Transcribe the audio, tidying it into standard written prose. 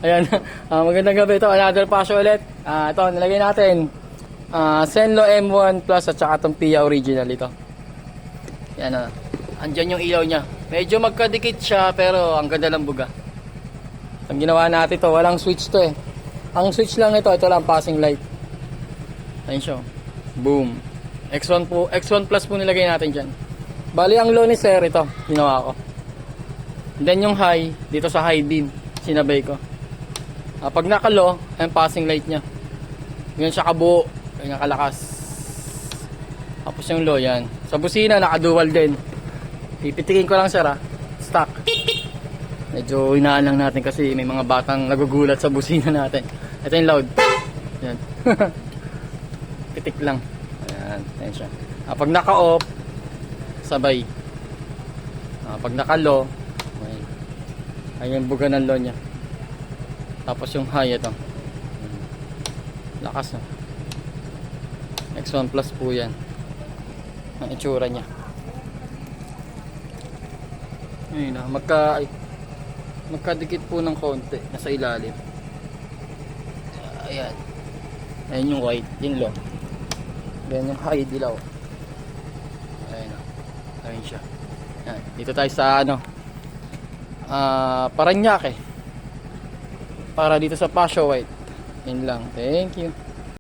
Ayan. Magandang gabi ito. Another pasyo ulit. Ito, nilagay natin. Senlo M1 Plus at saka itong Pia Original ito. Yan. Andyan yung ilaw niya. Medyo magkadikit siya pero ang ganda ng buga. Ang ginawa natin ito, walang switch to eh. Ang switch lang ito lang passing light. Ayun siya. Boom. X1 Plus po nilagay natin dyan. Bali ang low ni sir ito, ginawa ko. Then yung high, dito sa high beam, sinabay ko. Pag naka-low, ang passing light niya. Yun siya kabuo, yun kalakas. Tapos yung low yan. Sa busina, naka-dual din. Pipitikin ko lang sir stock. Medyo inaan lang natin kasi may mga batang nagugulat sa busina natin. Ito yung loud. Yan. Pitik lang. Ayan, ayan siya. Pag naka-off, sabay. Pag naka-low, ayan yung buga ng low niya. Tapos yung high ito. Lakas na. X1 Plus po yan. Ang itsura niya. Ayun na. Magkadikit po ng konti. Nasa ilalim. Ayan. Ayan yung white. Yung low. Ayan yung high dilaw. Ayan na. Ayan siya. Ayan. Dito tayo sa Paranaque para dito sa Pasyo White. Yun lang. Thank you.